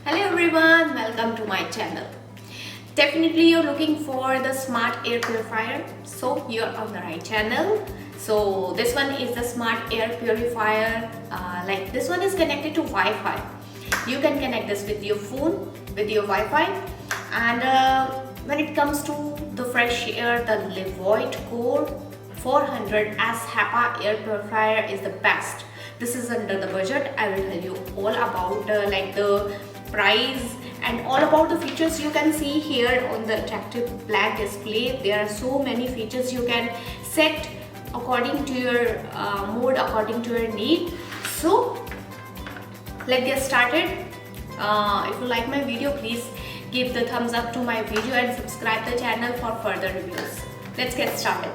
Hello everyone, welcome to my channel. Definitely you're looking for the smart air purifier, so you're on the right channel. So this one is the smart air purifier. Like this one is connected to Wi-Fi. You can connect this with your phone, with your Wi-Fi, and when it comes to the fresh air, the Levoit Core 400S HEPA air purifier is the best. This is under the budget. I will tell you all about like the price and all about the features. You can see here on the attractive black display there are so many features you can set according to your mode, according to your need. So let's get started. If you like my video, please give the thumbs up to my video and subscribe the channel for further reviews. Let's get started.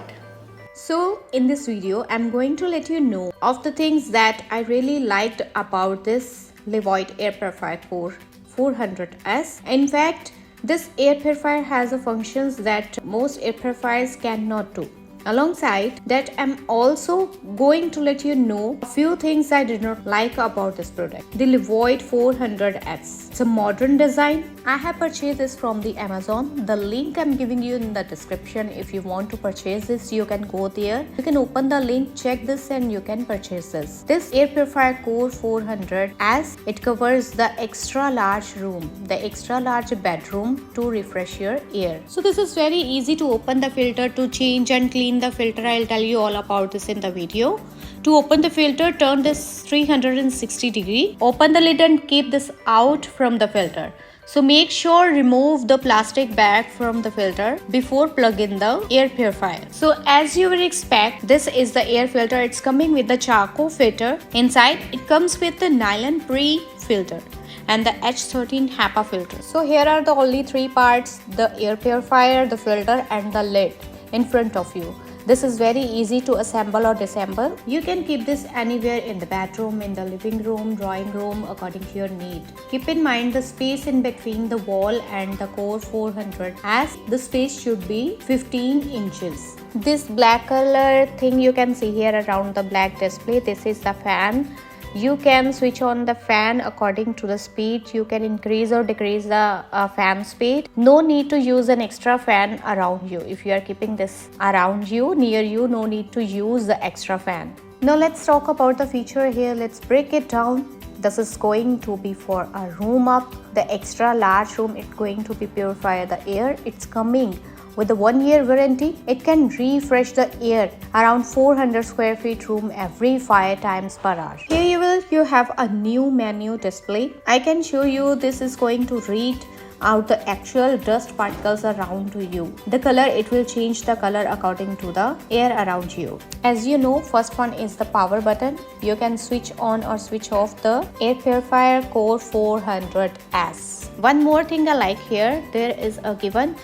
So in this video I'm going to let you know of the things that I really liked about this Levoit air purifier Core 400S. In fact, this air purifier has the functions that most air purifiers cannot do. Alongside that, I'm also going to let you know a few things I did not like about this product. The Levoit 400S. It's a modern design. I have purchased this from the Amazon. The link I'm giving you in the description. If you want to purchase this, you can go there. You can open the link, check this, and you can purchase this. This air purifier Core 400, as it covers the extra large room, the extra large bedroom to refresh your air. So this is very easy to open the filter, to change and clean the filter. I'll tell you all about this in the video. To open the filter, turn this 360 degree, open the lid and keep this out from the filter. So make sure remove the plastic bag from the filter before plug in the air purifier. So as you would expect, this is the air filter. It's coming with the charcoal filter. Inside it comes with the nylon pre-filter and the H13 HEPA filter. So here are the only three parts: the air purifier, the filter and the lid in front of you. This is very easy to assemble or disassemble. You can keep this anywhere in the bedroom, in the living room, drawing room, according to your need. Keep in mind the space in between the wall and the Core 400, as the space should be 15 inches. This black color thing you can see here around the black display, this is the fan. You can switch on the fan according to the speed. You can increase or decrease the fan speed. No need to use an extra fan around you. If you are keeping this around you, near you, no need to use the extra fan. Now let's talk about the feature here. Let's break it down. This is going to be for a room up, the extra large room. It's going to be purify the air. It's coming with a 1-year warranty. It can refresh the air around 400 square feet room every 5 times per hour. Here you have a new menu display. I can show you. This is going to read out the actual dust particles around you. The color, it will change the color according to the air around you. As you know, first one is the power button. You can switch on or switch off the air purifier Core 400S. One more thing I like here, there is a given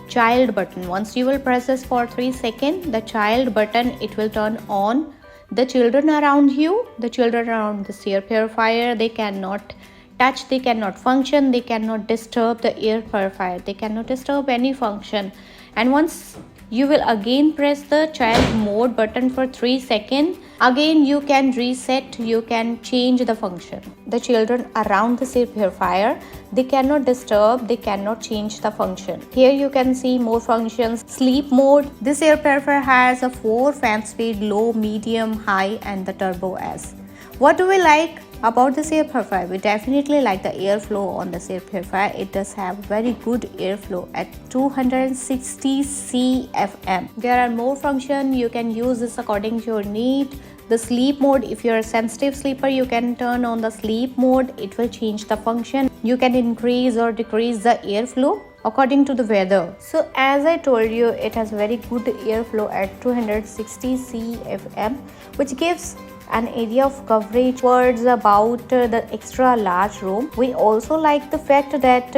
child button. Once you will press this for 3 seconds, the child button, it will turn on. The children around you, the children around this air purifier, they cannot touch, they cannot function, they cannot disturb the air purifier, they cannot disturb any function. And once you will again press the child mode button for 3 seconds, again you can reset, you can change the function. The children around the air purifier, they cannot disturb, they cannot change the function. Here you can see more functions. Sleep mode. This air purifier has a 4 fan speed, low, medium, high and the turbo S. What do we like about this air purifier? We definitely like the airflow on this air purifier. It does have very good airflow at 260 CFM. There are more functions. You can use this according to your need. The sleep mode, if you're a sensitive sleeper, you can turn on the sleep mode. It will change the function. You can increase or decrease the airflow according to the weather. So as I told you, it has very good airflow at 260 CFM, which gives an area of coverage towards about the extra large room. We also like the fact that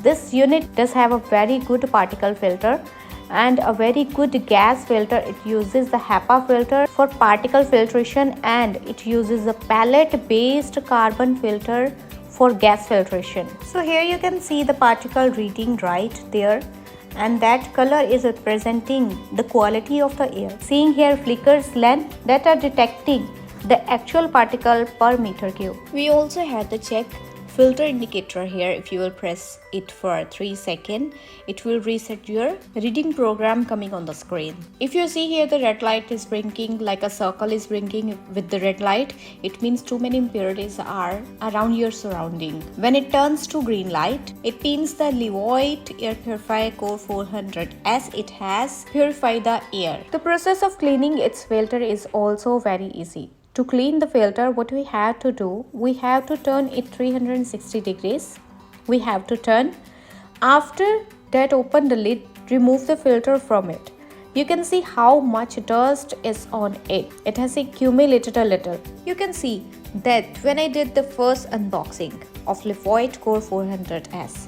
this unit does have a very good particle filter and a very good gas filter. It uses the HEPA filter for particle filtration and it uses a pellet based carbon filter for gas filtration. So here you can see the particle reading right there, and that color is representing the quality of the air. Seeing here flickers length that are detecting the actual particle per meter cube. We also had the check filter indicator here. If you will press it for 3 seconds, it will reset your reading program coming on the screen. If you see here the red light is blinking, like a circle is blinking with the red light, it means too many impurities are around your surrounding. When it turns to green light, it means the Levoit Air Purifier Core 400 as it has purified the air. The process of cleaning its filter is also very easy. To clean the filter, what we have to do, we have to turn it 360 degrees. We have to turn. After that, open the lid, remove the filter from it. You can see how much dust is on it. It has accumulated a little. You can see that when I did the first unboxing of Levoit Core 400S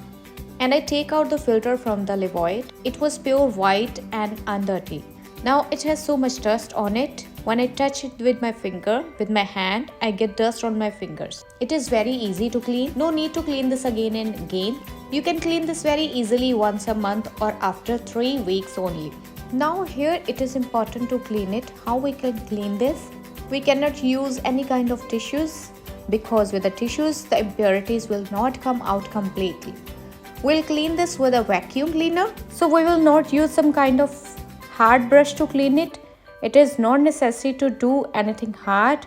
and I take out the filter from the Levoit, it was pure white and undirty. Now it has so much dust on it. When I touch it with my finger, with my hand, I get dust on my fingers. It is very easy to clean. No need to clean this again and again. You can clean this very easily once a month or after 3 weeks only. Now here it is important to clean it. How we can clean this? We cannot use any kind of tissues because with the tissues the impurities will not come out completely. We'll clean this with a vacuum cleaner. So we will not use some kind of hard brush to clean it. It is not necessary to do anything hard.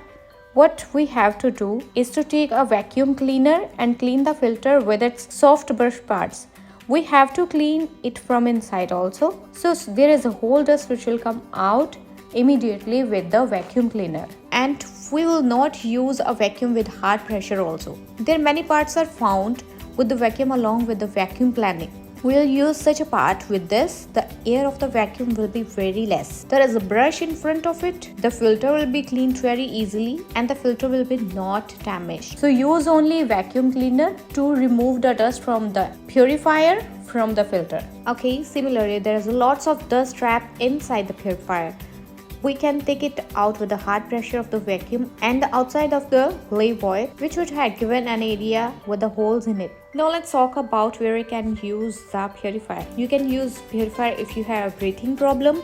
What we have to do is to take a vacuum cleaner and clean the filter with its soft brush parts. We have to clean it from inside also. So there is a whole dust which will come out immediately with the vacuum cleaner. And we will not use a vacuum with hard pressure also. There many parts are found with the vacuum along with the vacuum cleaning. We'll use such a part with this. The air of the vacuum will be very less. There is a brush in front of it. The filter will be cleaned very easily and the filter will be not damaged. So use only vacuum cleaner to remove the dust from the purifier from the filter. Okay, similarly there is lots of dust trapped inside the purifier. We can take it out with the hard pressure of the vacuum and the outside of the Levoit, which would have given an area with the holes in it. Now let's talk about where you can use the purifier. You can use purifier if you have a breathing problem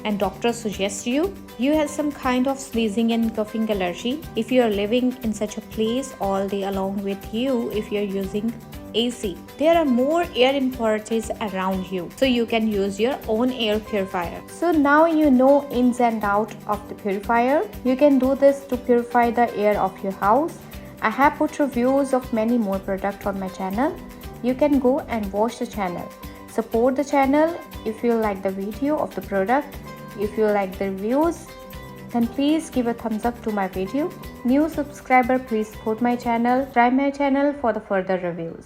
and doctor suggests you have some kind of sneezing and coughing allergy. If you are living in such a place all day along with you, if you are using AC, there are more air impurities around you, so you can use your own air purifier. So now you know ins and out of the purifier. You can do this to purify the air of your house. I have put reviews of many more products on my channel. You can go and watch the channel. Support the channel. If you like the video of the product, if you like the reviews, then please give a thumbs up to my video. New subscriber, please support my channel. Try my channel for the further reviews.